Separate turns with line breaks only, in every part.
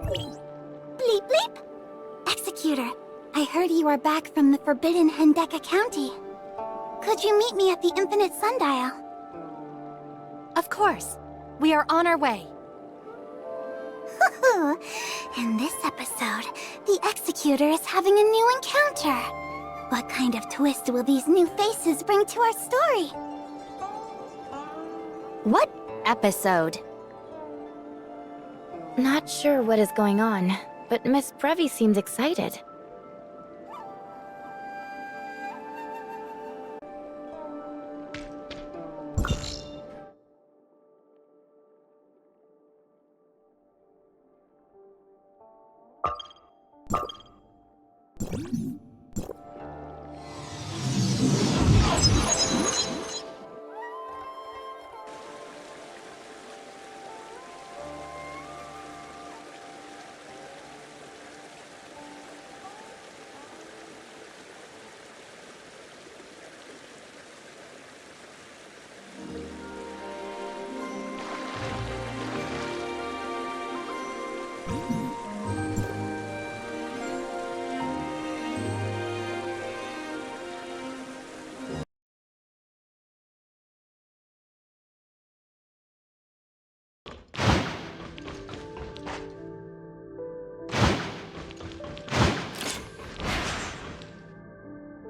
Bleep bleep! Executor, I heard you are back from the forbidden Hendeka County. Could you meet me at the Infinite Sundial?
Of course. We are on our way.
In this episode, the Executor is having a new encounter. What kind of twist will these new faces bring to our story?
What episode? Not sure what is going on, but Miss Brevi seems excited.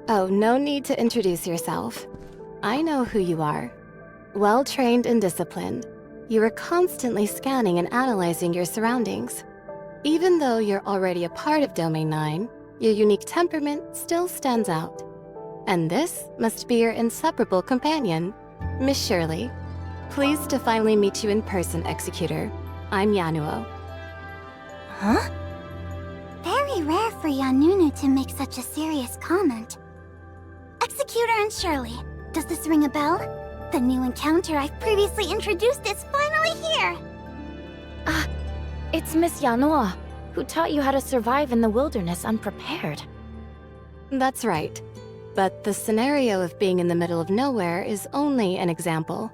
Oh, no need to introduce yourself. I know who you are. Well-trained and disciplined, you are constantly scanning and analyzing your surroundings. Even though you're already a part of Domain 9, your unique temperament still stands out. And this must be your inseparable companion, Miss Shirley. Pleased to finally meet you in person, Executor. I'm Yanuo.
Huh? Very rare for Yanunu to make such a serious comment. Executor and Shirley, does this ring a bell? The new encounter I've previously introduced is finally here!
It's Miss Yanuo, who taught you how to survive in the wilderness unprepared.
That's right. But the scenario of being in the middle of nowhere is only an example.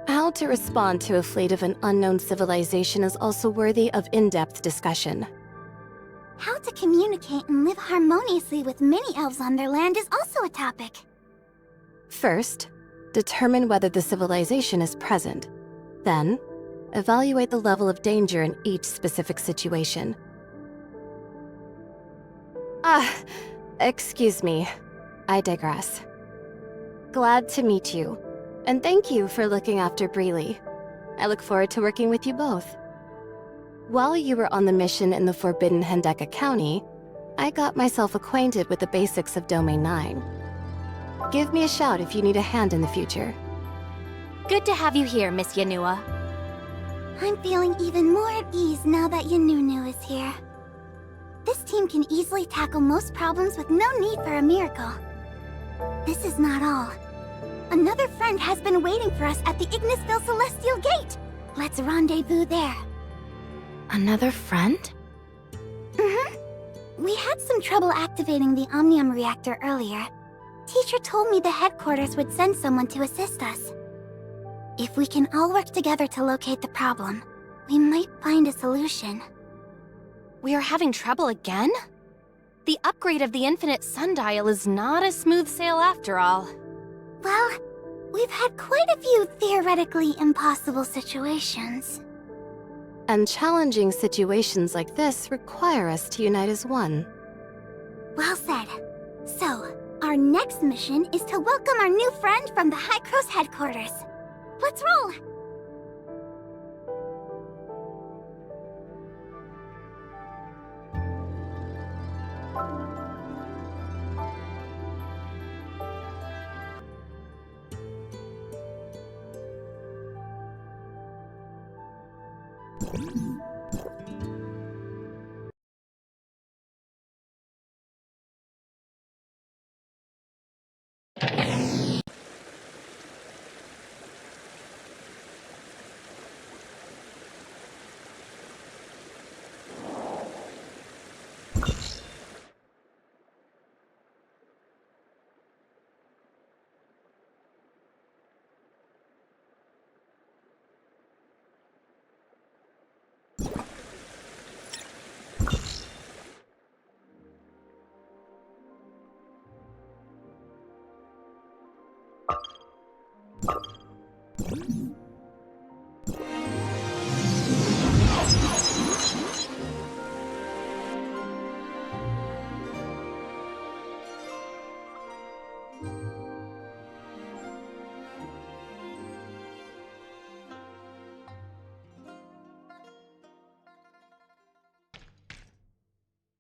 How to respond to a fleet of an unknown civilization is also worthy of in-depth discussion.
How to communicate and live harmoniously with many elves on their land is also a topic.
First, determine whether the civilization is present. Then, evaluate the level of danger in each specific situation. Excuse me. I digress. Glad to meet you, and thank you for looking after Breely. I look forward to working with you both. While you were on the mission in the forbidden Hendeka County, I got myself acquainted with the basics of Domain 9. Give me a shout if you need a hand in the future.
Good to have you here, Miss Yanua.
I'm feeling even more at ease now that Yanunu is here. This team can easily tackle most problems with no need for a miracle. This is not all. Another friend has been waiting for us at the Ignisville Celestial Gate. Let's rendezvous there.
Another friend?
We had some trouble activating the Omnium reactor earlier. Teacher told me the headquarters would send someone to assist us. If we can all work together to locate the problem, we might find a solution.
We are having trouble again? The upgrade of the Infinite Sundial is not a smooth sail after all.
Well, we've had quite a few theoretically impossible situations.
And challenging situations like this require us to unite as one.
Well said. So, our next mission is to welcome our new friend from the High Cross headquarters. Let's roll!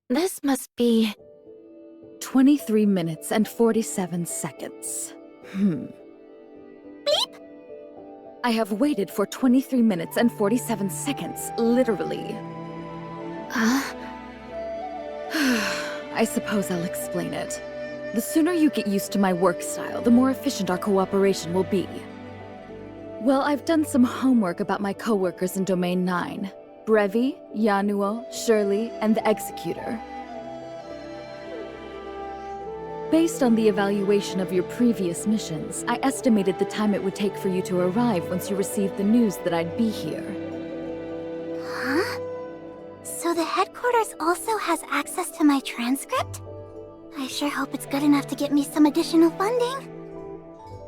This must be...
23 minutes and 47 seconds. Bleep! I have waited for 23 minutes and 47 seconds, literally. I suppose I'll explain it. The sooner you get used to my work style, the more efficient our cooperation will be. Well, I've done some homework about my coworkers in Domain 9. Brevi, Yanuo, Shirley, and the Executor. Based on the evaluation of your previous missions, I estimated the time it would take for you to arrive once you received the news that I'd be here.
Huh? So the headquarters also has access to my transcript? I sure hope it's good enough to get me some additional funding.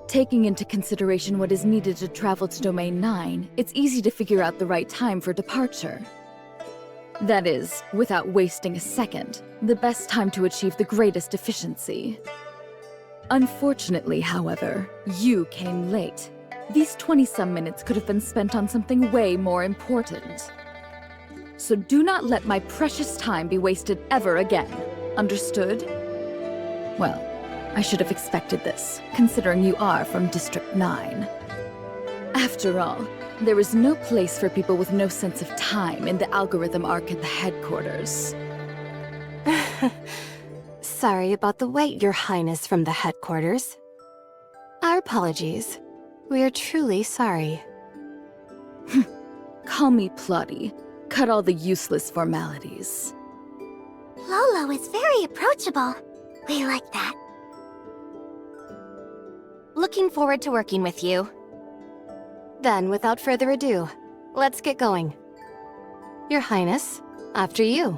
Taking into consideration what is needed to travel to Domain 9, it's easy to figure out the right time for departure. That is, without wasting a second, the best time to achieve the greatest efficiency. Unfortunately, however, you came late. These 20-some minutes could have been spent on something way more important. So do not let my precious time be wasted ever again. Understood? Well, I should have expected this, considering you are from District 9. After all, there is no place for people with no sense of time in the algorithm arc at the headquarters.
Sorry about the wait, Your Highness from the headquarters. Our apologies. We are truly sorry.
Call me Plotty. Cut all the useless formalities.
Lolo is very approachable. We like that.
Looking forward to working with you.
Then, without further ado, let's get going. Your Highness, after you.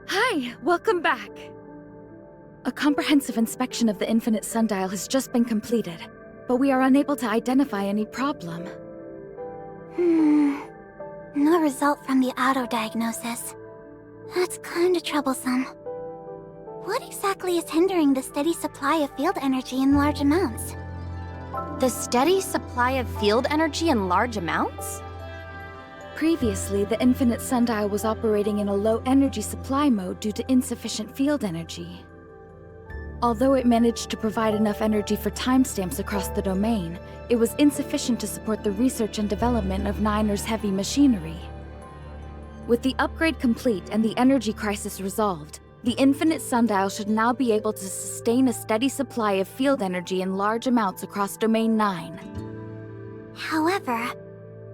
Hi, welcome back. A comprehensive inspection of the Infinite Sundial has just been completed, but we are unable to identify any problem.
No result from the auto-diagnosis. That's kinda troublesome. What exactly is hindering the steady supply of field energy in large amounts?
The steady supply of field energy in large amounts?
Previously, the Infinite Sundial was operating in a low energy supply mode due to insufficient field energy. Although it managed to provide enough energy for timestamps across the domain, it was insufficient to support the research and development of Niner's heavy machinery. With the upgrade complete and the energy crisis resolved, the Infinite Sundial should now be able to sustain a steady supply of field energy in large amounts across Domain 9.
However,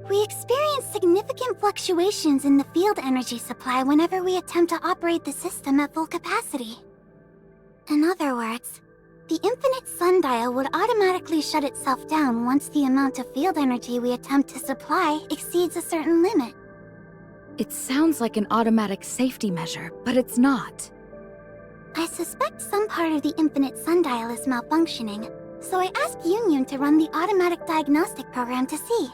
we experience significant fluctuations in the field energy supply whenever we attempt to operate the system at full capacity. In other words, the Infinite Sundial would automatically shut itself down once the amount of field energy we attempt to supply exceeds a certain limit.
It sounds like an automatic safety measure, but it's not.
I suspect some part of the Infinite Sundial is malfunctioning, so I asked Union to run the automatic diagnostic program to see.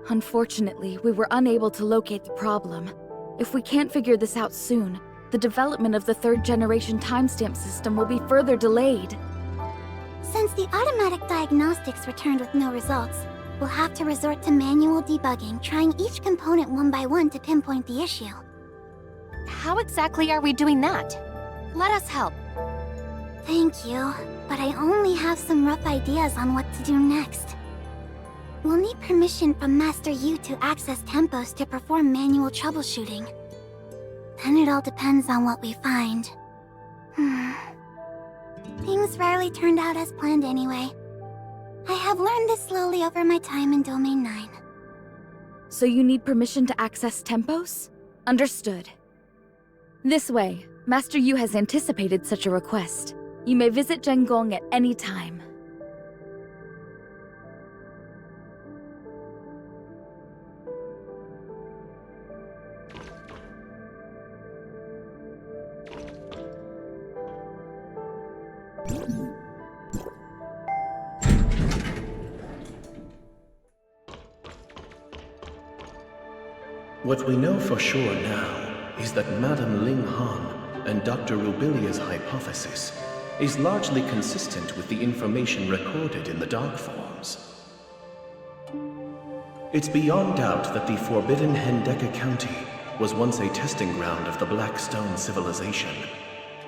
Unfortunately, we were unable to locate the problem. If we can't figure this out soon, the development of the third-generation timestamp system will be further delayed.
Since the automatic diagnostics returned with no results, we'll have to resort to manual debugging, trying each component one by one to pinpoint the issue.
How exactly are we doing that? Let us help.
Thank you, but I only have some rough ideas on what to do next. We'll need permission from Master Yu to access tempos to perform manual troubleshooting. Then it all depends on what we find. Things rarely turned out as planned anyway. I have learned this slowly over my time in Domain 9.
So you need permission to access Tempos? Understood. This way, Master Yu has anticipated such a request. You may visit Zhengong at any time.
What we know for sure now is that Madame Ling Han and Dr. Rubilia's hypothesis is largely consistent with the information recorded in the Dark Forms. It's beyond doubt that the forbidden Hendeka County was once a testing ground of the Blackstone civilization.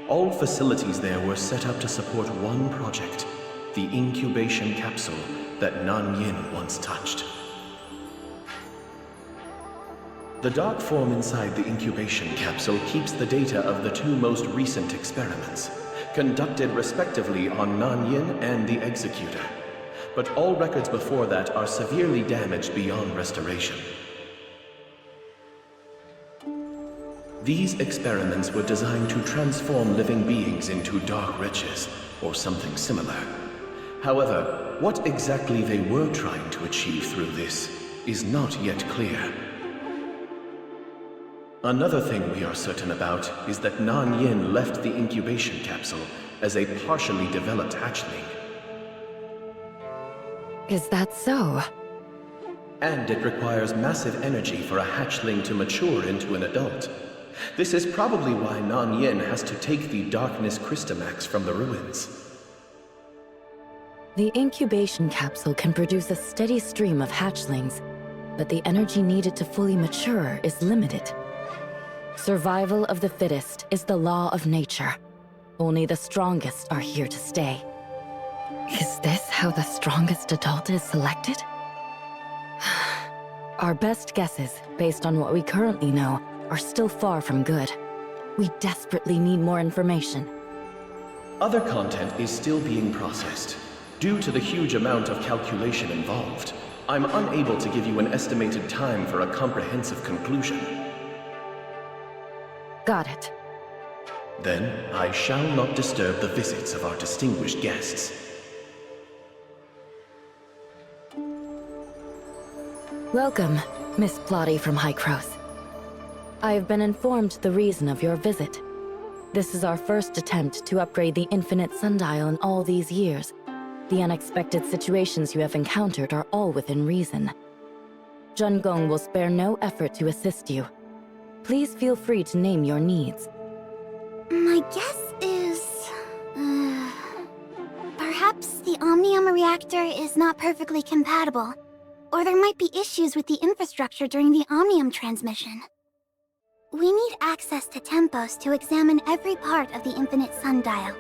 All facilities there were set up to support one project, the incubation capsule that Nan Yin once touched. The dark form inside the incubation capsule keeps the data of the two most recent experiments, conducted respectively on Nan Yin and the Executor. But all records before that are severely damaged beyond restoration. These experiments were designed to transform living beings into dark wretches, or something similar. However, what exactly they were trying to achieve through this is not yet clear. Another thing we are certain about is that Nan Yin left the incubation capsule as a partially developed hatchling.
Is that so?
And it requires massive energy for a hatchling to mature into an adult. This is probably why Nan Yin has to take the Darkness Crystamax from the ruins.
The incubation capsule can produce a steady stream of hatchlings, but the energy needed to fully mature is limited. Survival of the fittest is the law of nature. Only the strongest are here to stay. Is this how the strongest adult is selected? Our best guesses, based on what we currently know, are still far from good. We desperately need more information.
Other content is still being processed. Due to the huge amount of calculation involved, I'm unable to give you an estimated time for a comprehensive conclusion.
Got it.
Then, I shall not disturb the visits of our distinguished guests.
Welcome, Miss Plotty from Hycros. I have been informed the reason of your visit. This is our first attempt to upgrade the Infinite Sundial in all these years. The unexpected situations you have encountered are all within reason. Zhengong will spare no effort to assist you. Please feel free to name your needs.
My guess is... perhaps the Omnium reactor is not perfectly compatible. Or there might be issues with the infrastructure during the Omnium transmission. We need access to Tempos to examine every part of the Infinite Sundial.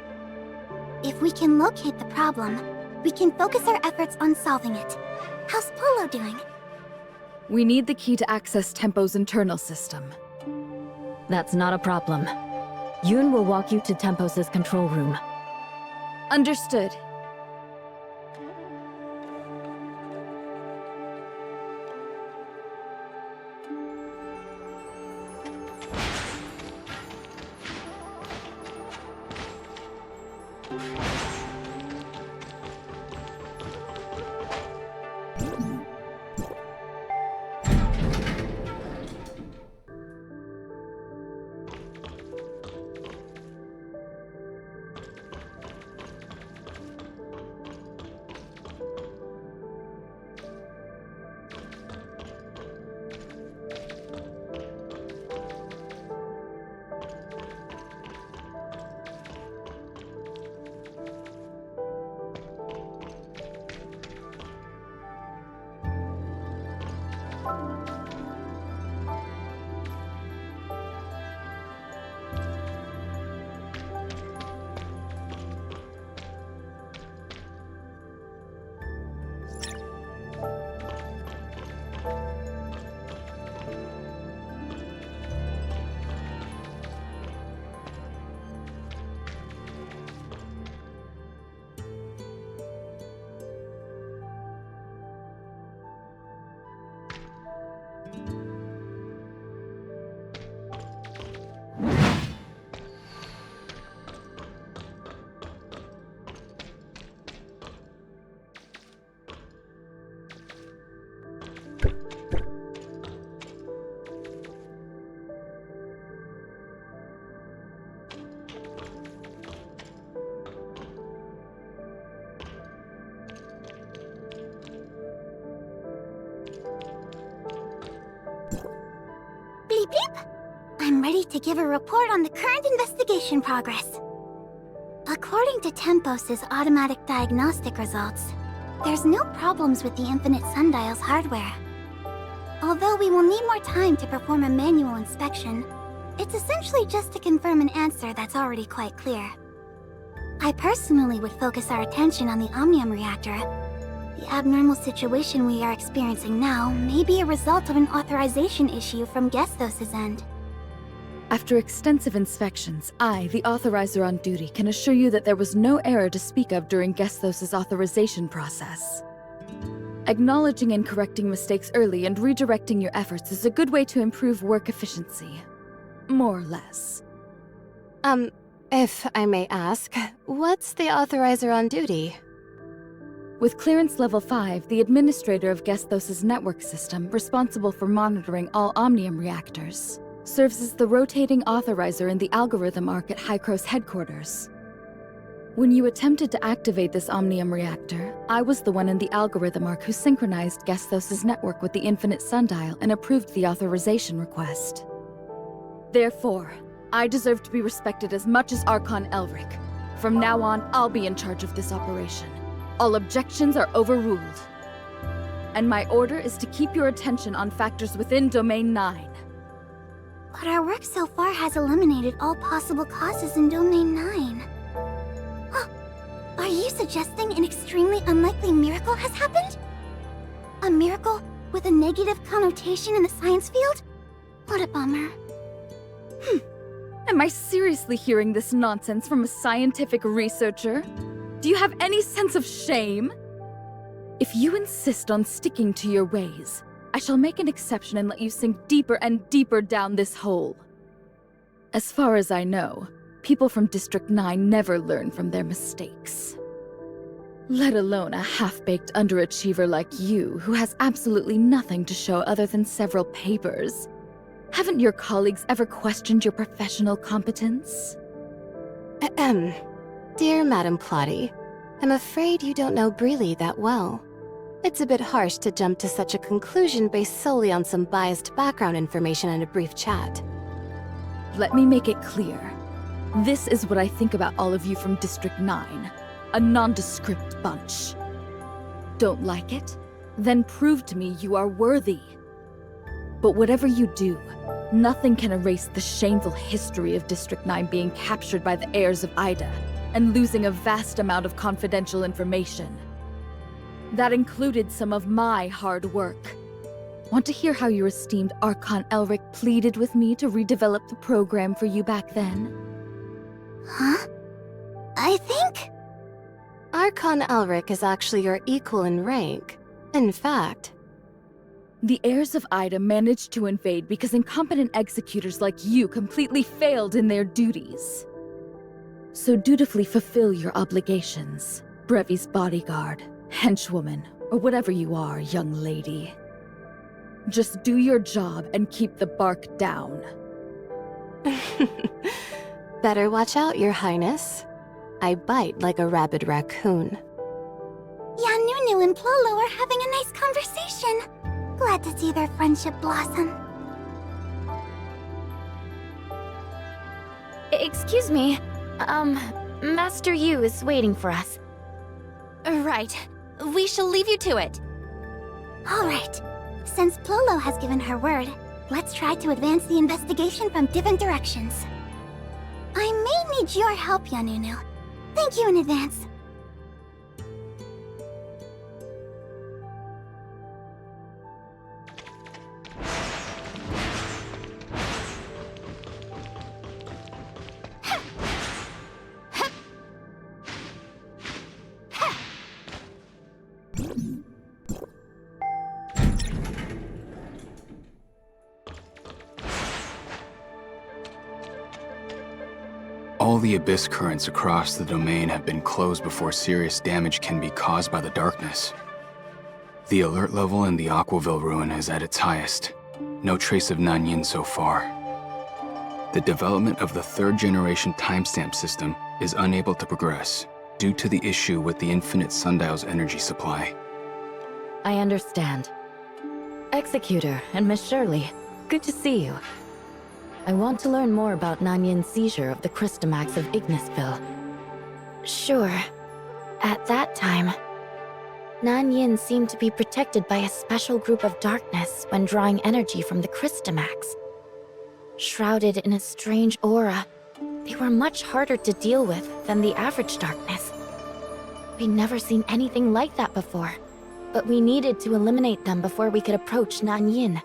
If we can locate the problem, we can focus our efforts on solving it. How's Polo doing?
We need the key to access Tempo's internal system.
That's not a problem. Yoon will walk you to Tempos' control room.
Understood.
Beep beep! I'm ready to give a report on the current investigation progress. According to Tempos' automatic diagnostic results, there's no problems with the Infinite Sundial's hardware. Although we will need more time to perform a manual inspection, it's essentially just to confirm an answer that's already quite clear. I personally would focus our attention on the Omnium reactor. The abnormal situation we are experiencing now may be a result of an authorization issue from Gestos' end.
After extensive inspections, I, the authorizer on duty, can assure you that there was no error to speak of during Gestos' authorization process. Acknowledging and correcting mistakes early and redirecting your efforts is a good way to improve work efficiency. More or less.
If I may ask, what's the authorizer on duty?
With clearance level 5, the administrator of Gestos' network system, responsible for monitoring all Omnium reactors, serves as the rotating authorizer in the algorithm arc at Hycro's headquarters. When you attempted to activate this Omnium reactor, I was the one in the algorithm arc who synchronized Gestos' network with the Infinite Sundial and approved the authorization request. Therefore, I deserve to be respected as much as Archon Elric. From now on, I'll be in charge of this operation. All objections are overruled. And my order is to keep your attention on factors within Domain 9.
But our work so far has eliminated all possible causes in Domain 9. Huh. Are you suggesting an extremely unlikely miracle has happened? A miracle with a negative connotation in the science field? What a bummer.
Am I seriously hearing this nonsense from a scientific researcher? Do you have any sense of shame? If you insist on sticking to your ways, I shall make an exception and let you sink deeper and deeper down this hole. As far as I know, people from District 9 never learn from their mistakes. Let alone a half-baked underachiever like you, who has absolutely nothing to show other than several papers. Haven't your colleagues ever questioned your professional competence?
Dear Madam Plotty, I'm afraid you don't know Breely that well. It's a bit harsh to jump to such a conclusion based solely on some biased background information and a brief chat.
Let me make it clear. This is what I think about all of you from District 9. A nondescript bunch. Don't like it? Then prove to me you are worthy. But whatever you do, nothing can erase the shameful history of District 9 being captured by the heirs of Ida and losing a vast amount of confidential information. That included some of my hard work. Want to hear how your esteemed Archon Elric pleaded with me to redevelop the program for you back then?
Huh? I think...
Archon Elric is actually your equal in rank. In fact...
The heirs of Ida managed to invade because incompetent executors like you completely failed in their duties. So dutifully fulfill your obligations, Brevi's bodyguard, henchwoman, or whatever you are, young lady. Just do your job and keep the bark down.
Better watch out, Your Highness. I bite like a rabid raccoon.
Yanunu and Plolo are having a nice conversation. Glad to see their friendship blossom.
Excuse me. Master Yu is waiting for us. Right. We shall leave you to it.
Alright. Since Plolo has given her word, let's try to advance the investigation from different directions. I may need your help, Yanunu. Thank you in advance.
All the abyss currents across the domain have been closed before serious damage can be caused by the darkness. The alert level in the Aquaville ruin is at its highest. No trace of Nanyin so far. The development of the third-generation timestamp system is unable to progress due to the issue with the infinite sundial's energy supply.
I understand. Executor and Miss Shirley, good to see you. I want to learn more about Nanyin's seizure of the Crystamax of Ignisville.
Sure. At that time, Nanyin seemed to be protected by a special group of darkness when drawing energy from the Crystamax. Shrouded in a strange aura, they were much harder to deal with than the average darkness. We'd never seen anything like that before, but we needed to eliminate them before we could approach Nanyin.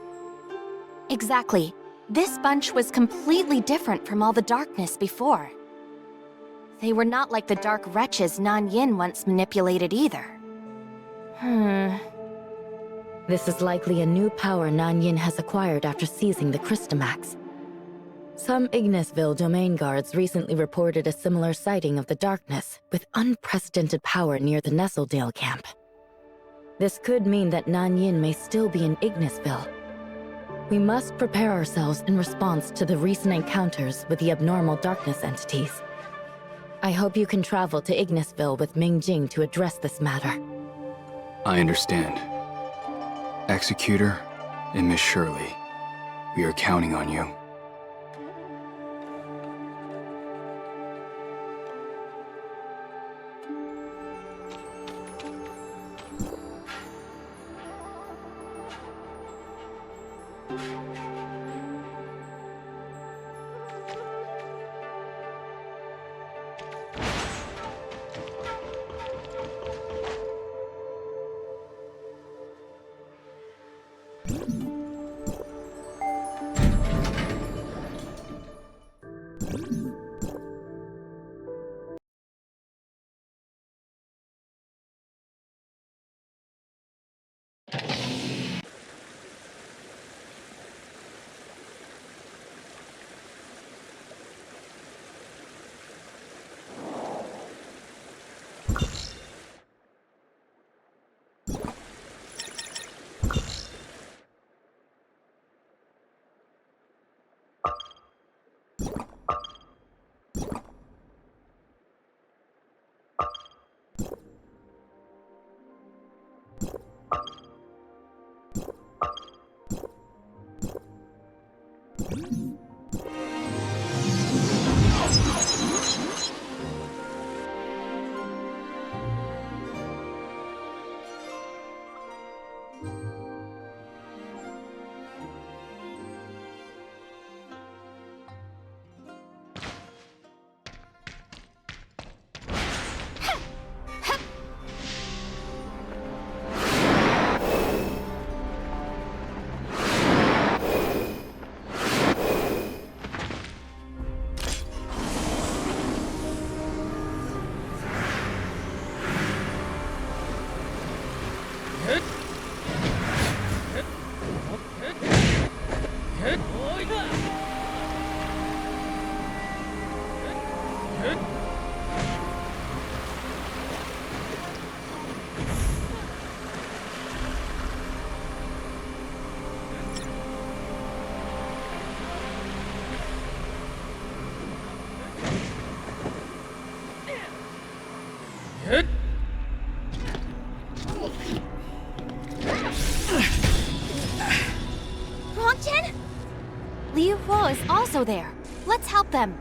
Exactly. This bunch was completely different from all the darkness before. They were not like the dark wretches Nanyin once manipulated either.
This is likely a new power Nanyin has acquired after seizing the Crystamax. Some Ignisville domain guards recently reported a similar sighting of the darkness, with unprecedented power near the Nestledale camp. This could mean that Nanyin may still be in Ignisville. We must prepare ourselves in response to the recent encounters with the abnormal darkness entities. I hope you can travel to Ignisville with Mingjing to address this matter.
I understand. Executor and Miss Shirley, we are counting on you.
Liu Huo is also there. Let's help them.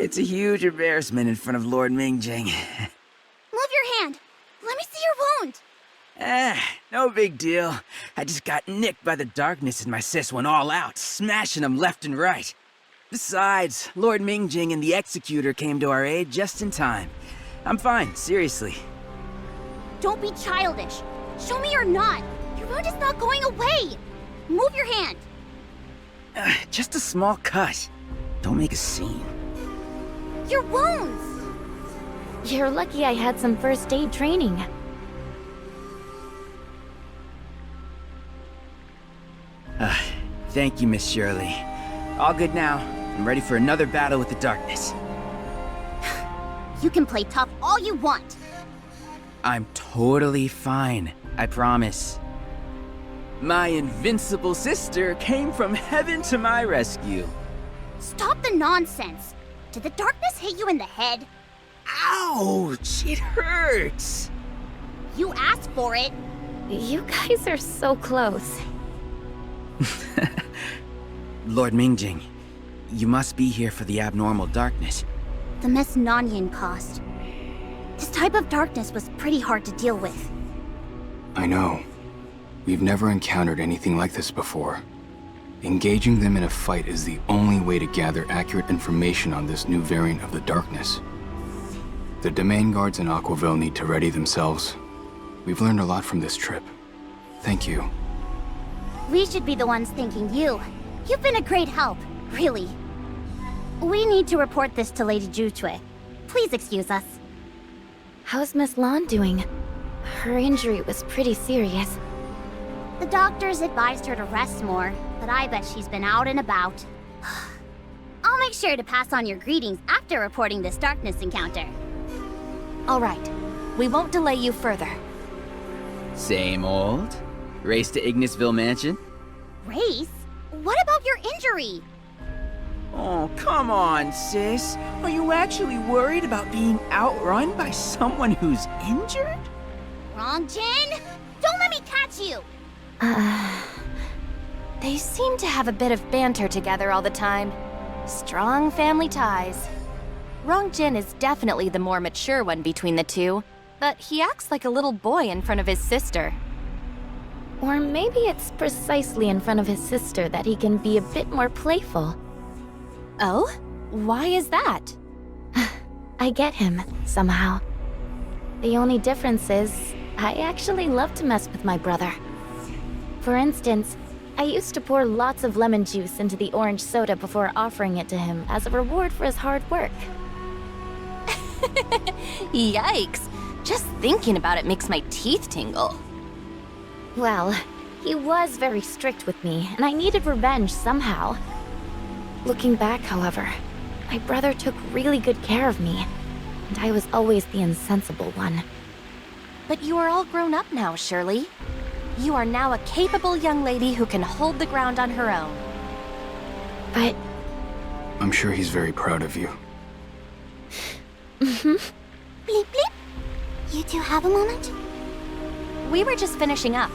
It's a huge embarrassment in front of Lord Mingjing.
Move your hand. Let me see your wound.
No big deal. I just got nicked by the darkness and my sis went all out, smashing them left and right. Besides, Lord Mingjing and the Executor came to our aid just in time. I'm fine, seriously.
Don't be childish. Show me you're not. Your wound is not going away. Move your hand.
Just a small cut. Don't make a scene.
Your wounds.
You're lucky I had some first aid training.
Thank you, Miss Shirley. All good now. I'm ready for another battle with the darkness.
You can play tough all you want.
I'm totally fine, I promise. My invincible sister came from heaven to my rescue.
Stop the nonsense. Did the darkness hit you in the head?
Ouch! It hurts!
You asked for it.
You guys are so close.
Lord Mingjing, you must be here for the abnormal darkness.
The Miss Nanyin caused. This type of darkness was pretty hard to deal with.
I know. We've never encountered anything like this before. Engaging them in a fight is the only way to gather accurate information on this new variant of the darkness. The domain guards in Aquaville need to ready themselves. We've learned a lot from this trip. Thank you.
We should be the ones thanking you. You've been a great help, really. We need to report this to Lady Jutue. Please excuse us.
How's Miss Lan doing? Her injury was pretty serious.
The doctors advised her to rest more, but I bet she's been out and about. I'll make sure to pass on your greetings after reporting this darkness encounter.
All right, we won't delay you further.
Same old? Race to Ignisville Mansion?
Race? What about your injury?
Oh, come on, sis. Are you actually worried about being outrun by someone who's injured?
Wrong, Jin! Don't let me catch you!
They seem to have a bit of banter together all the time. Strong family ties. Rongjin is definitely the more mature one between the two, but he acts like a little boy in front of his sister.
Or maybe it's precisely in front of his sister that he can be a bit more playful.
Oh? Why is that?
I get him, somehow. The only difference is, I actually love to mess with my brother. For instance, I used to pour lots of lemon juice into the orange soda before offering it to him as a reward for his hard work.
Yikes! Just thinking about it makes my teeth tingle.
Well, he was very strict with me, and I needed revenge somehow. Looking back, however, my brother took really good care of me, and I was always the insensible one.
But you are all grown up now, Shirley. You are now a capable young lady who can hold the ground on her own.
But...
I'm sure he's very proud of you.
Bleep bleep. You two have a moment?
We were just finishing up.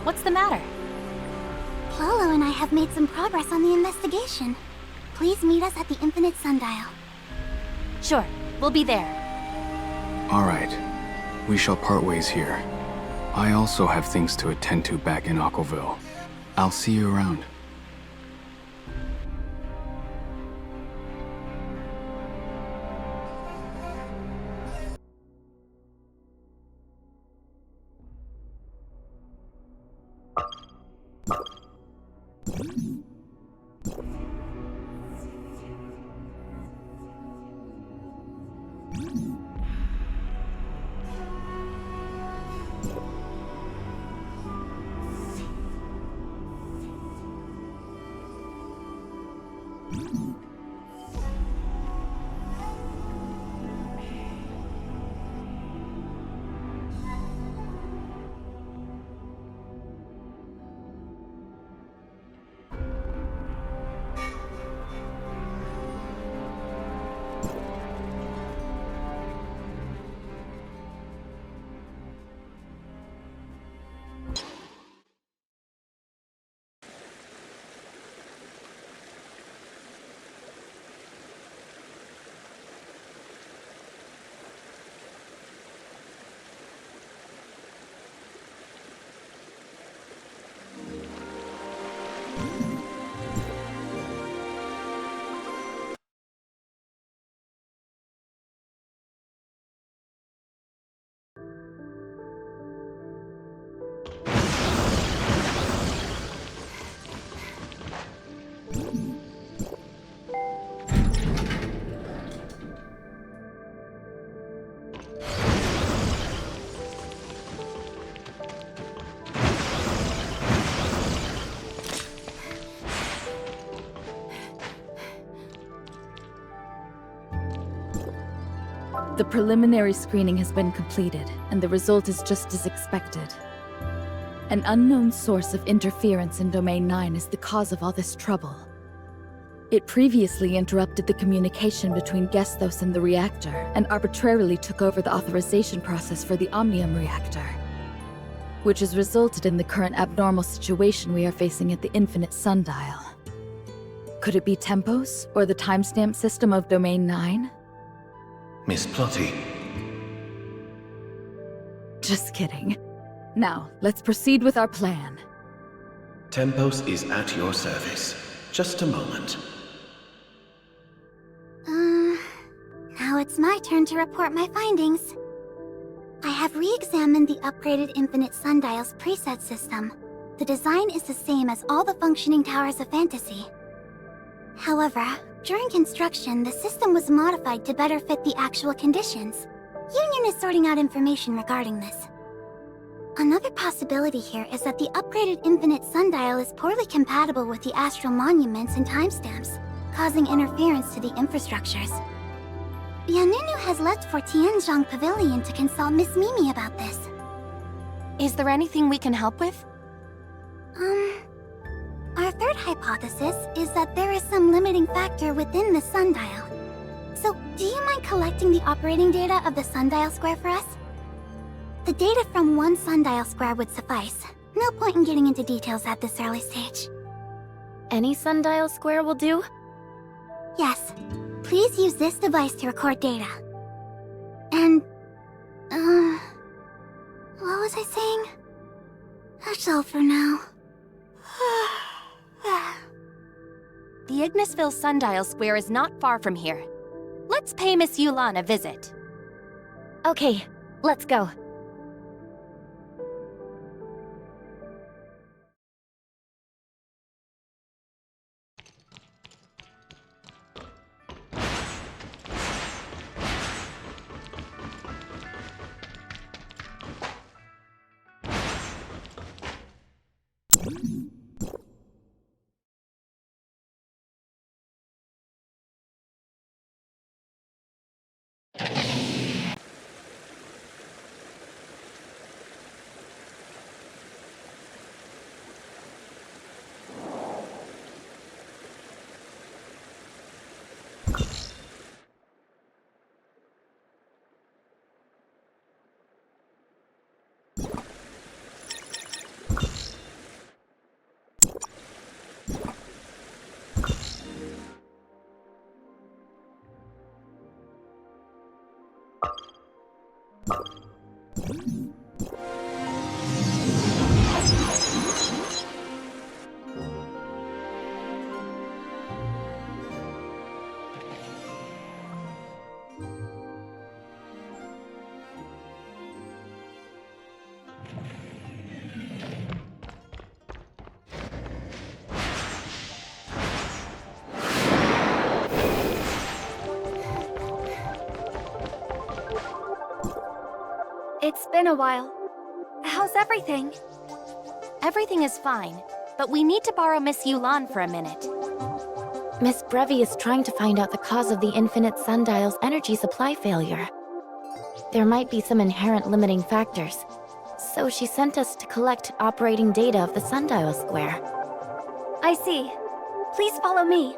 What's the matter?
Lolo and I have made some progress on the investigation. Please meet us at the Infinite Sundial.
Sure, we'll be there.
All right. We shall part ways here. I also have things to attend to back in Aquaville. I'll see you around.
The preliminary screening has been completed, and the result is just as expected. An unknown source of interference in Domain 9 is the cause of all this trouble. It previously interrupted the communication between Gestos and the reactor, and arbitrarily took over the authorization process for the Omnium reactor, which has resulted in the current abnormal situation we are facing at the Infinite Sundial. Could it be Tempos, or the timestamp system of Domain 9?
Miss Plotty.
Just kidding. Now, let's proceed with our plan.
Tempos is at your service. Just a moment.
Now it's my turn to report my findings. I have re-examined the upgraded Infinite Sundial's preset system. The design is the same as all the functioning towers of Fantasy. However, during construction, the system was modified to better fit the actual conditions. Union is sorting out information regarding this. Another possibility here is that the upgraded Infinite Sundial is poorly compatible with the astral monuments and timestamps, causing interference to the infrastructures. Yanunu has left for Tianzhong Pavilion to consult Miss Mimi about this.
Is there anything we can help with?
Our third hypothesis is that there is some limiting factor within the sundial. So, do you mind collecting the operating data of the sundial square for us? The data from one sundial square would suffice. No point in getting into details at this early stage.
Any sundial square will do?
Yes. Please use this device to record data. And... what was I saying? That's all for now.
The Ignisville Sundial Square is not far from here. Let's pay Miss Yulan a visit.
Okay, let's go.
It's been a while. How's everything?
Everything is fine, but we need to borrow Miss Yulan for a minute.
Miss Brevi is trying to find out the cause of the Infinite Sundial's energy supply failure. There might be some inherent limiting factors, so she sent us to collect operating data of the Sundial Square.
I see. Please follow me.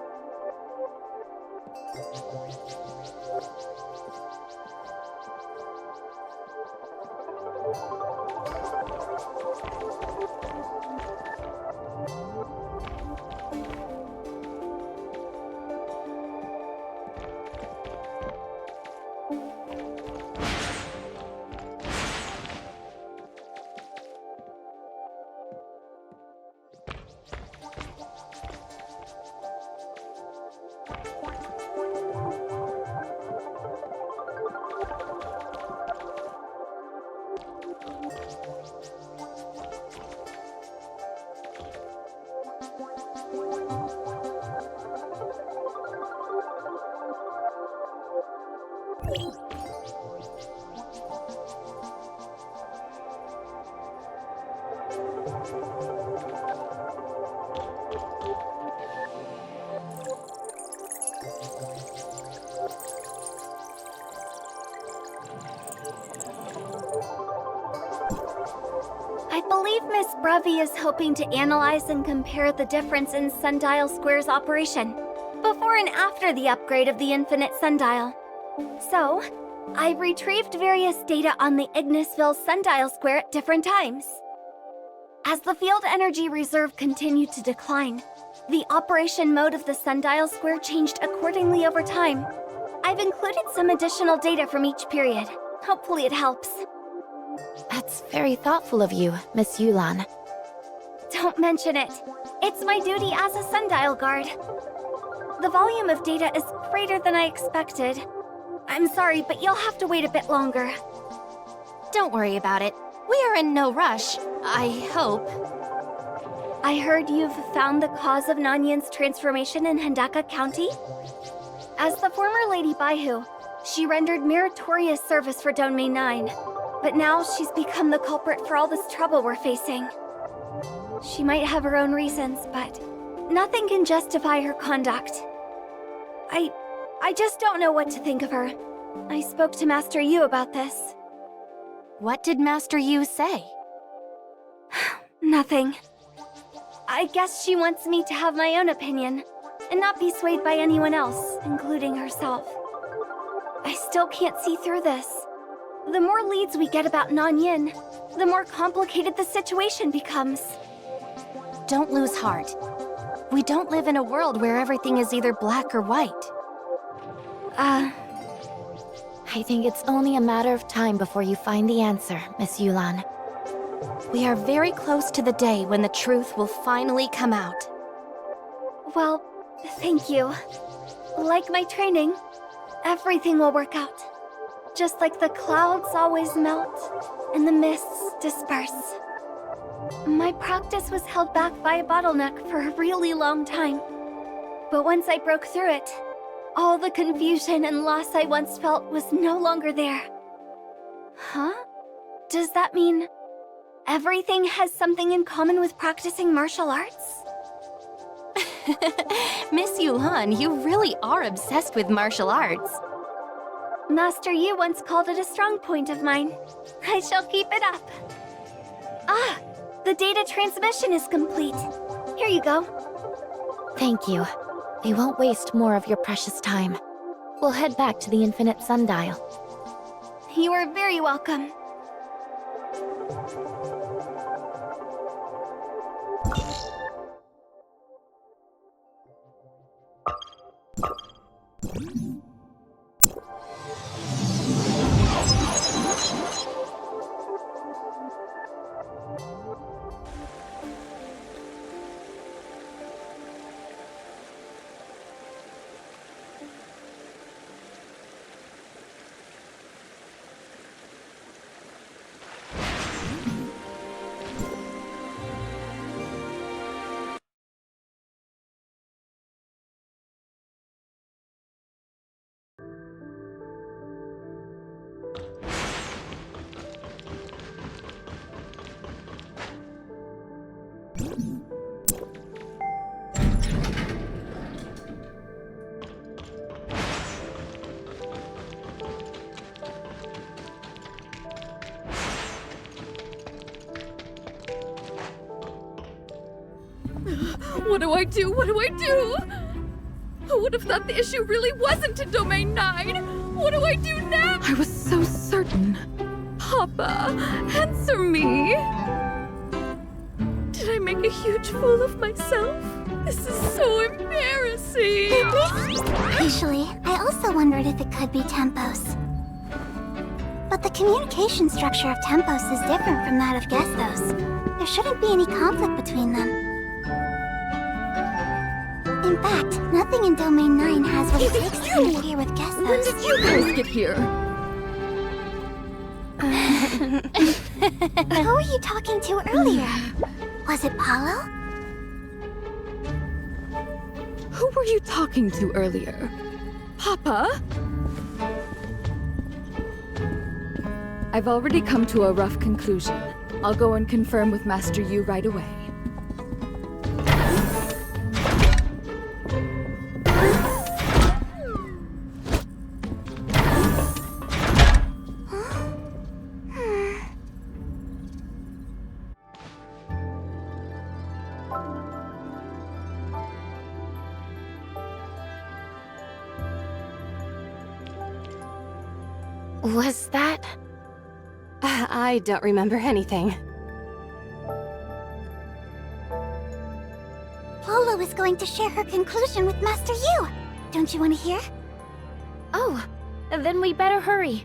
believe Miss Brevi is hoping to analyze and compare the difference in Sundial Square's operation before and after the upgrade of the Infinite Sundial. So, I've retrieved various data on the Ignisville Sundial Square at different times. As the field energy reserve continued to decline, the operation mode of the Sundial Square changed accordingly over time. I've included some additional data from each period. Hopefully it helps.
That's very thoughtful of you, Miss Yulan.
Don't mention it. It's my duty as a Sundial Guard. The volume of data is greater than I expected. I'm sorry, but you'll have to wait a bit longer.
Don't worry about it. We are in no rush, I hope.
I heard you've found the cause of Nanyin's transformation in Hendaka County? As the former Lady Baihu, she rendered meritorious service for Domain 9. But now she's become the culprit for all this trouble we're facing. She might have her own reasons, but nothing can justify her conduct. I just don't know what to think of her. I spoke to Master Yu about this.
What did Master Yu say?
Nothing. I guess she wants me to have my own opinion, and not be swayed by anyone else, including herself. I still can't see through this. The more leads we get about Nanyin, the more complicated the situation becomes.
Don't lose heart. We don't live in a world where everything is either black or white.
I think it's only a matter of time before you find the answer, Miss Yulan.
We are very close to the day when the truth will finally come out.
Well, thank you. Like my training, everything will work out. Just like the clouds always melt and the mists disperse. My practice was held back by a bottleneck for a really long time. But once I broke through it, all the confusion and loss I once felt was no longer there. Huh? Does that mean everything has something in common with practicing martial arts?
Miss Yulan, you really are obsessed with martial arts.
Master Yu once called it a strong point of mine. I shall keep it up. Ah, the data transmission is complete. Here you go.
Thank you. I won't waste more of your precious time. We'll head back to the Infinite Sundial.
You are very welcome.
What do I do? What do I do? Who would have thought the issue really wasn't in Domain 9? What do I do now? I was so certain. Papa, answer me. Did I make a huge fool of myself? This is so embarrassing.
Actually, I also wondered if it could be Tempos. But the communication structure of Tempos is different from that of Gestos. There shouldn't be any conflict between them. In fact, nothing in Domain 9 has what it takes to interfere with Gestos.
When did you guys get here?
Who were you talking to earlier? Was it Paulo?
Who were you talking to earlier? Papa? I've already come to a rough conclusion. I'll go and confirm with Master Yu right away.
Was that?
I don't remember anything.
Lolo is going to share her conclusion with Master Yu. Don't you want to hear?
Oh, then we better hurry.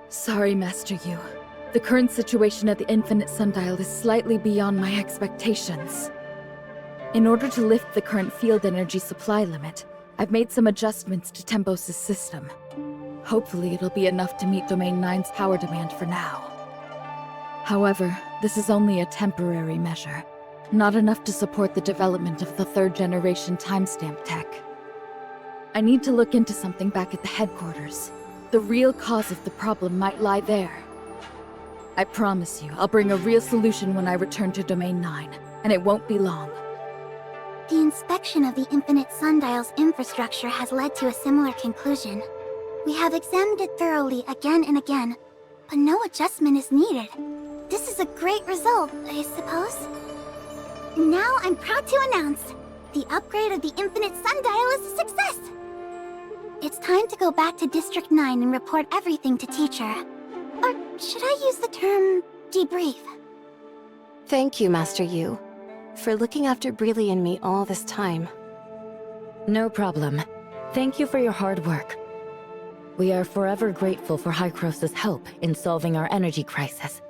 Sorry, Master Yu. The current situation at the Infinite Sundial is slightly beyond my expectations. In order to lift the current field energy supply limit, I've made some adjustments to Tempos' system. Hopefully it'll be enough to meet Domain 9's power demand for now. However, this is only a temporary measure, not enough to support the development of the third-generation timestamp tech. I need to look into something back at the headquarters. The real cause of the problem might lie there. I promise you, I'll bring a real solution when I return to Domain 9, and it won't be long.
The inspection of the Infinite Sundial's infrastructure has led to a similar conclusion. We have examined it thoroughly again and again, but no adjustment is needed. This is a great result, I suppose. Now I'm proud to announce, the upgrade of the Infinite Sundial is a success! It's time to go back to District 9 and report everything to Teacher. Or should I use the term debrief?
Thank you, Master Yu, for looking after Breely and me all this time.
No problem. Thank you for your hard work. We are forever grateful for Hykros' help in solving our energy crisis.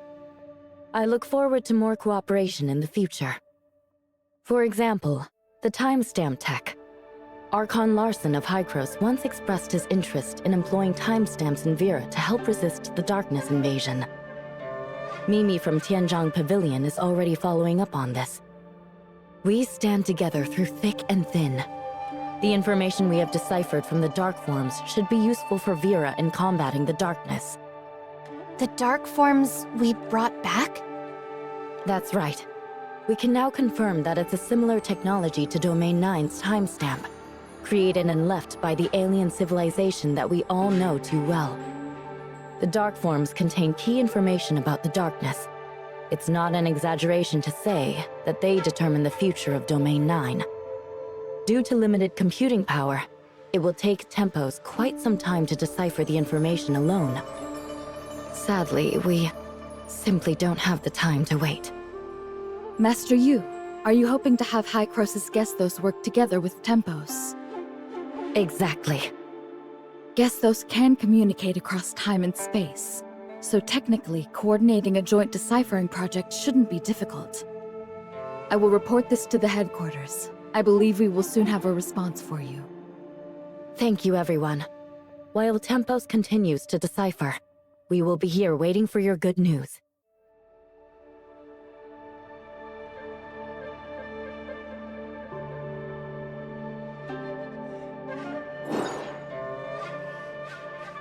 I look forward to more cooperation in the future. For example, the timestamp tech. Archon Larson of Hykros once expressed his interest in employing timestamps in Vera to help resist the darkness invasion. Mimi from Tianzhong Pavilion is already following up on this. We stand together through thick and thin. The information we have deciphered from the dark forms should be useful for Vera in combating the darkness.
The dark forms we brought back?
That's right. We can now confirm that it's a similar technology to Domain 9's timestamp, created and left by the alien civilization that we all know too well. The dark forms contain key information about the darkness. It's not an exaggeration to say that they determine the future of Domain 9. Due to limited computing power, it will take Tempos quite some time to decipher the information alone. Sadly, we simply don't have the time to wait.
Master Yu, are you hoping to have Hykros' Gestos work together with Tempos?
Exactly.
Gestos can communicate across time and space, so technically, coordinating a joint deciphering project shouldn't be difficult. I will report this to the headquarters. I believe we will soon have a response for you.
Thank you, everyone. While Tempos continues to decipher, we will be here waiting for your good news.